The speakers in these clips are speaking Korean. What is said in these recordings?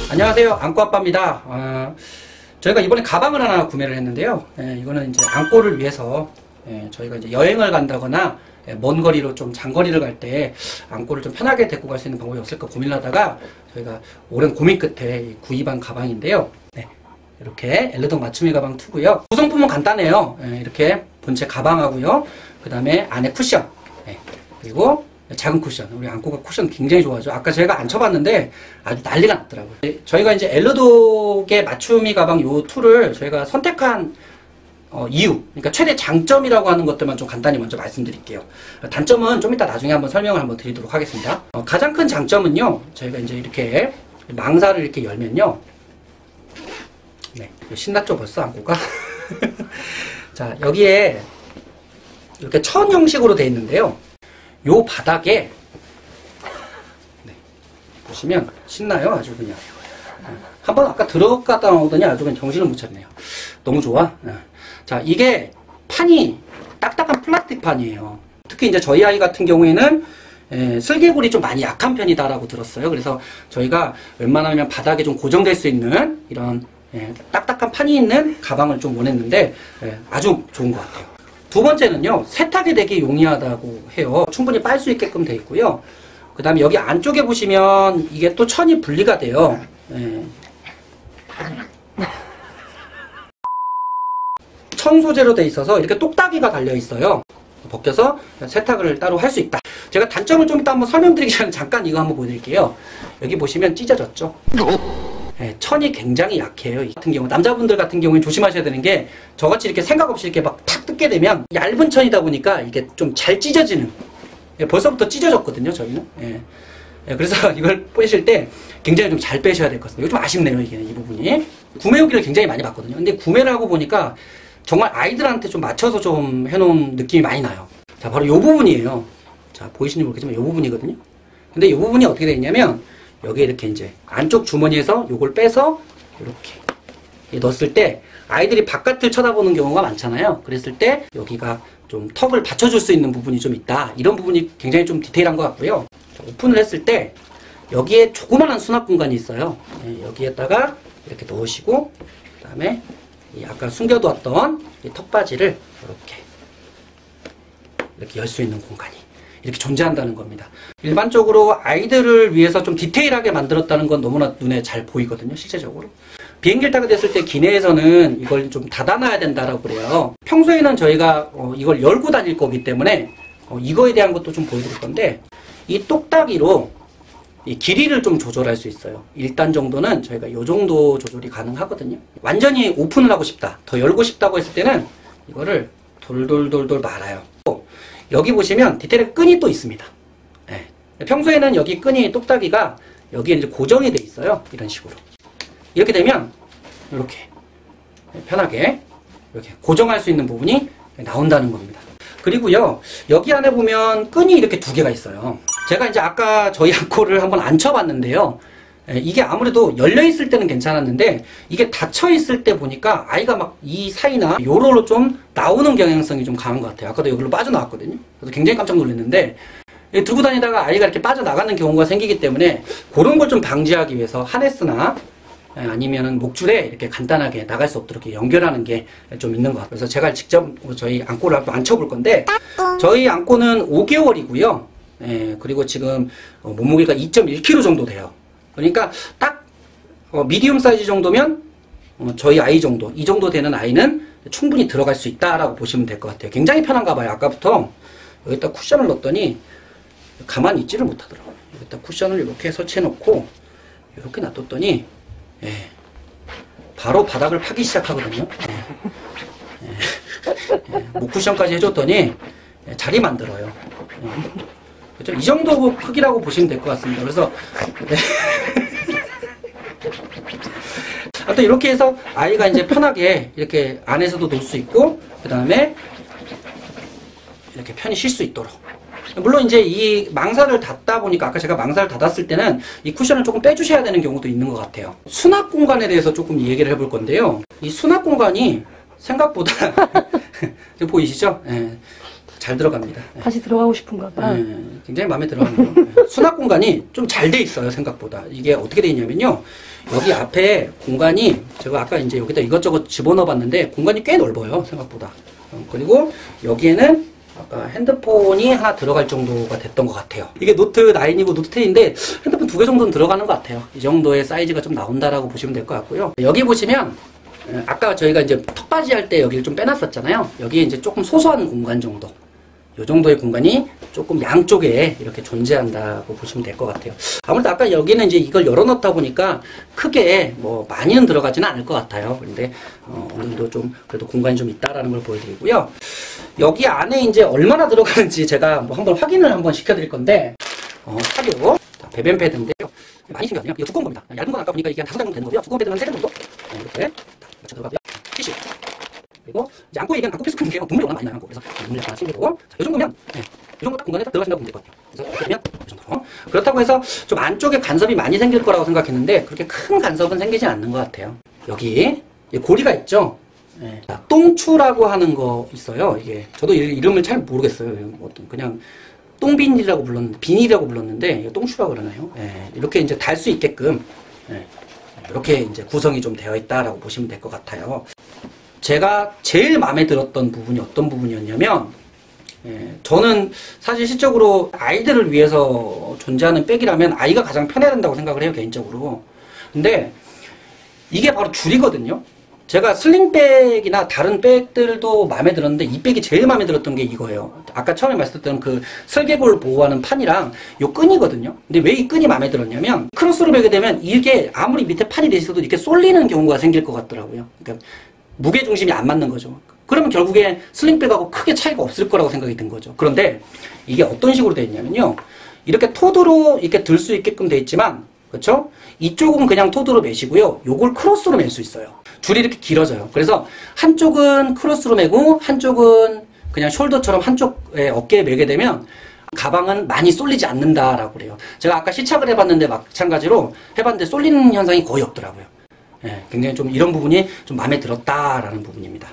안녕하세요, 안꼬아빠입니다. 저희가 이번에 가방을 하나 구매를 했는데요. 이거는 이제 안꼬를 위해서 저희가 이제 여행을 간다거나 먼 거리로 좀 장거리를 갈 때 안꼬를 좀 편하게 데리고 갈 수 있는 방법이 없을까 고민하다가 저희가 오랜 고민 끝에 구입한 가방인데요. 이렇게 엘르동 맞춤이 가방 2고요. 구성품은 간단해요. 이렇게 본체 가방하고요. 그 다음에 안에 쿠션, 그리고 작은 쿠션. 우리 안꼬가 쿠션 굉장히 좋아하죠. 아까 제가 안 쳐봤는데 아주 난리가 났더라고요. 저희가 이제 엘르독의 맞춤이 가방 요 2를 저희가 선택한 이유, 그러니까 최대 장점이라고 하는 것들만 좀 간단히 먼저 말씀드릴게요. 단점은 좀 이따 나중에 한번 설명을 한번 드리도록 하겠습니다. 가장 큰 장점은요, 저희가 이제 이렇게 망사를 이렇게 열면요, 신났죠 벌써 안꼬가? 자, 여기에 이렇게 천 형식으로 되어 있는데요. 요 바닥에 보시면 신나요 아주 그냥. 한번 아까 들어갔다 나오더니 아주 그냥 정신을 못 차리네요. 너무 좋아. 자, 이게 판이 딱딱한 플라스틱 판이에요. 특히 이제 저희 아이 같은 경우에는 슬개골이 좀 많이 약한 편이다라고 들었어요. 그래서 저희가 웬만하면 바닥에 좀 고정될 수 있는 이런 딱딱한 판이 있는 가방을 좀 원했는데 아주 좋은 것 같아요. 두 번째는요, 세탁이 되게 용이하다고 해요. 충분히 빨 수 있게끔 돼 있고요. 그 다음에 여기 안쪽에 보시면 이게 또 천이 분리가 돼요. 천 소재로 돼 있어서 이렇게 똑딱이가 달려 있어요. 벗겨서 세탁을 따로 할 수 있다. 제가 단점을 좀 이따 한번 설명드리기 전에 잠깐 이거 한번 보여드릴게요. 여기 보시면 찢어졌죠? 천이 굉장히 약해요. 이 같은 경우 남자분들 같은 경우에 조심하셔야 되는 게 저같이 이렇게 생각 없이 이렇게 막 탁 뜯게 되면 얇은 천이다 보니까 이게 좀 잘 찢어지는, 벌써부터 찢어졌거든요 저희는. 그래서 이걸 빼실 때 굉장히 좀 잘 빼셔야 될 것 같습니다. 이거 좀 아쉽네요, 이게 이 부분이. 구매 후기를 굉장히 많이 봤거든요. 근데 구매를 하고 보니까 정말 아이들한테 좀 맞춰서 좀 해놓은 느낌이 많이 나요. 자, 바로 이 부분이에요. 자, 보이시는지 모르겠지만 이 부분이거든요. 근데 이 부분이 어떻게 되어 있냐면 여기에 이렇게 이제 안쪽 주머니에서 요걸 빼서 이렇게 넣었을 때 아이들이 바깥을 쳐다보는 경우가 많잖아요. 그랬을 때 여기가 좀 턱을 받쳐줄 수 있는 부분이 좀 있다. 이런 부분이 굉장히 좀 디테일한 것 같고요. 오픈을 했을 때 여기에 조그만한 수납 공간이 있어요. 여기에다가 이렇게 넣으시고 그 다음에 아까 숨겨두었던 이 턱받이를 이렇게 열 수 있는 공간이 이렇게 존재한다는 겁니다. 일반적으로 아이들을 위해서 좀 디테일하게 만들었다는 건 너무나 눈에 잘 보이거든요, 실제적으로. 비행기를 타게 됐을 때 기내에서는 이걸 좀 닫아놔야 된다라고 그래요. 평소에는 저희가 이걸 열고 다닐 거기 때문에 이거에 대한 것도 좀 보여드릴 건데, 이 똑딱이로 이 길이를 좀 조절할 수 있어요. 1단 정도는 저희가 이 정도 조절이 가능하거든요. 완전히 오픈을 하고 싶다, 더 열고 싶다고 했을 때는 이거를 돌돌돌돌 말아요. 여기 보시면 디테일의 끈이 또 있습니다. 평소에는 여기 끈이 똑딱이가 여기에 이제 고정이 돼 있어요. 이런 식으로. 이렇게 되면 이렇게 편하게 이렇게 고정할 수 있는 부분이 나온다는 겁니다. 그리고요, 여기 안에 보면 끈이 이렇게 2개가 있어요. 제가 이제 아까 저희 안꼬를 한번 앉혀봤는데요. 이게 아무래도 열려있을 때는 괜찮았는데 이게 닫혀있을 때 보니까 아이가 막 이 사이나 요로로 좀 나오는 경향성이 좀 강한 것 같아요. 아까도 여기로 빠져나왔거든요. 그래서 굉장히 깜짝 놀랐는데 들고 다니다가 아이가 이렇게 빠져나가는 경우가 생기기 때문에 그런 걸 좀 방지하기 위해서 하네스나 아니면은 목줄에 이렇게 간단하게 나갈 수 없도록 연결하는 게 좀 있는 것 같아요. 그래서 제가 직접 저희 안꼬를 한번 앉혀볼 건데, 저희 안꼬는 5개월이고요. 예, 그리고 지금 몸무게가 2.1kg 정도 돼요. 그러니까 딱 미디움 사이즈 정도면 저희 아이 정도, 이 정도 되는 아이는 충분히 들어갈 수 있다라고 보시면 될 것 같아요. 굉장히 편한가 봐요. 아까부터 여기다 쿠션을 넣었더니 가만히 있지를 못하더라고요. 여기다 쿠션을 이렇게 설치해 놓고 이렇게 놔뒀더니 예, 바로 바닥을 파기 시작하거든요. 목쿠션까지 해줬더니 자리 만들어요. 그렇죠? 이 정도 크기라고 보시면 될 것 같습니다. 그래서 아무튼 이렇게 해서 아이가 이제 편하게 이렇게 안에서도 놀 수 있고, 그 다음에 이렇게 편히 쉴 수 있도록. 물론 이제 이 망사를 닫다 보니까, 아까 제가 망사를 닫았을 때는 이 쿠션을 조금 빼주셔야 되는 경우도 있는 것 같아요. 수납 공간에 대해서 조금 얘기를 해볼 건데요. 이 수납 공간이 생각보다 지금 보이시죠? 네, 잘 들어갑니다. 다시 들어가고 싶은가 봐. 네, 굉장히 마음에 들어요. 수납 공간이 좀 잘 돼 있어요, 생각보다. 이게 어떻게 돼 있냐면요. 여기 앞에 공간이, 제가 아까 이제 여기다 이것저것 집어넣어 봤는데, 공간이 꽤 넓어요, 생각보다. 그리고 여기에는 아까 핸드폰이 하나 들어갈 정도가 됐던 것 같아요. 이게 노트 9이고 노트 10인데, 핸드폰 2개 정도는 들어가는 것 같아요. 이 정도의 사이즈가 좀 나온다라고 보시면 될 것 같고요. 여기 보시면, 아까 저희가 이제 턱받이 할 때 여기를 좀 빼놨었잖아요. 여기에 이제 조금 소소한 공간 정도. 요 정도의 공간이 조금 양쪽에 이렇게 존재한다고 보시면 될 것 같아요. 아무래도 아까 여기는 이제 이걸 열어놓다 보니까 크게 뭐 많이는 들어가지는 않을 것 같아요. 그런데 어느 정도 좀 그래도 공간이 좀 있다라는 걸 보여드리고요. 여기 안에 이제 얼마나 들어가는지 제가 뭐 한번 확인을 한번 시켜드릴 건데, 사료, 배변 패드인데요. 많이 생겼네요. 이거 두꺼운 겁니다. 얇은 건 아까 보니까 이게 한 5장 정도 되는 거고요. 두꺼운 패드는 한 3장 정도. 이렇게 맞춰 들어가고요. 티슈. 그리고 이제 안고 얘기하면 안고 필수품인 게요. 국물이 워낙 많이 나요. 그래서 국물 하나 챙기고, 자, 이 정도면, 이 정도 딱 공간에 딱 들어가신다고 보면 될 것 같아요. 그래서 이렇게 하면 이 정도로. 그렇다고 해서 좀 안쪽에 간섭이 많이 생길 거라고 생각했는데, 그렇게 큰 간섭은 생기지 않는 것 같아요. 여기 고리가 있죠. 똥추라고 하는 거 있어요. 이게 저도 이름을 잘 모르겠어요. 어떤 그냥 똥비닐이라고 불렀는데, 비닐이라고 불렀는데 똥추라고 그러나요? 이렇게 이제 달 수 있게끔 이렇게 이제 구성이 좀 되어 있다라고 보시면 될 것 같아요. 제가 제일 마음에 들었던 부분이 어떤 부분이었냐면, 저는 사실 실적으로 아이들을 위해서 존재하는 백이라면 아이가 가장 편해야 된다고 생각을 해요, 개인적으로. 근데 이게 바로 줄이거든요. 제가 슬링백이나 다른 백들도 마음에 들었는데 이 백이 제일 마음에 들었던 게 이거예요. 아까 처음에 말씀드렸던 그 설계골 보호하는 판이랑 요 끈이거든요. 근데 왜 이 끈이 마음에 들었냐면, 크로스로 매게 되면 이게 아무리 밑에 판이 돼 있어도 이렇게 쏠리는 경우가 생길 것 같더라고요. 그러니까 무게중심이 안 맞는 거죠. 그러면 결국에 슬링백하고 크게 차이가 없을 거라고 생각이 든 거죠. 그런데 이게 어떤 식으로 되어 있냐면요. 이렇게 토드로 이렇게 들 수 있게끔 되어 있지만, 그렇죠? 이쪽은 그냥 토드로 매시고요. 요걸 크로스로 맬 수 있어요. 줄이 이렇게 길어져요. 그래서 한쪽은 크로스로 매고 한쪽은 그냥 숄더처럼 한쪽에 어깨에 매게 되면 가방은 많이 쏠리지 않는다라고 그래요. 제가 아까 시착을 해봤는데 마찬가지로 해봤는데 쏠리는 현상이 거의 없더라고요. 굉장히 좀 이런 부분이 좀 마음에 들었다라는 부분입니다.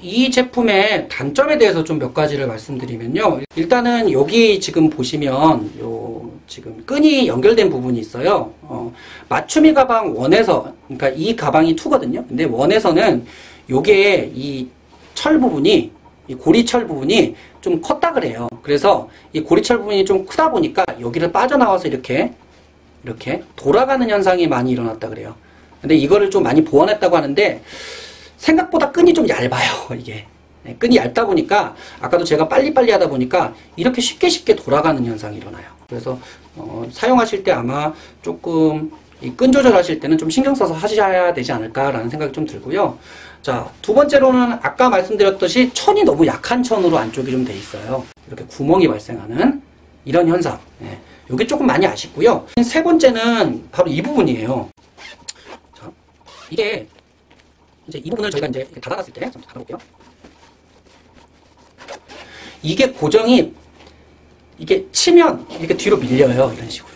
이 제품의 단점에 대해서 좀 몇 가지를 말씀드리면요. 일단은 여기 지금 보시면 요 지금 끈이 연결된 부분이 있어요. 맞춤이 가방 1에서, 그러니까 이 가방이 2거든요. 근데 1에서는 요게 이 철 부분이, 이 고리철 부분이 좀 컸다 그래요. 그래서 이 고리철 부분이 좀 크다 보니까 여기를 빠져나와서 이렇게 돌아가는 현상이 많이 일어났다 그래요. 근데 이거를 좀 많이 보완했다고 하는데, 생각보다 끈이 좀 얇아요, 이게. 끈이 얇다 보니까, 아까도 제가 빨리빨리 하다 보니까 이렇게 쉽게 돌아가는 현상이 일어나요. 그래서, 사용하실 때 아마 조금 이 끈 조절하실 때는 좀 신경 써서 하셔야 되지 않을까라는 생각이 좀 들고요. 자, 두 번째로는 아까 말씀드렸듯이 천이 너무 약한 천으로 안쪽이 좀 돼 있어요. 이렇게 구멍이 발생하는 이런 현상. 이게 조금 많이 아쉽고요. 세 번째는 바로 이 부분이에요. 자, 이게 이제 이 부분을 저희가 이제 닫아놨을 때, 잠깐 닫아볼게요. 이게 고정이, 이게 치면 이렇게 뒤로 밀려요. 이런 식으로.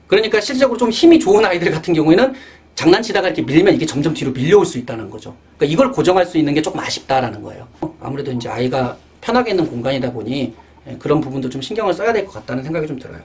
그러니까 실질적으로 좀 힘이 좋은 아이들 같은 경우에는 장난치다가 이렇게 밀면 이게 점점 뒤로 밀려올 수 있다는 거죠. 그러니까 이걸 고정할 수 있는 게 조금 아쉽다라는 거예요. 아무래도 이제 아이가 편하게 있는 공간이다 보니 그런 부분도 좀 신경을 써야 될 것 같다는 생각이 좀 들어요.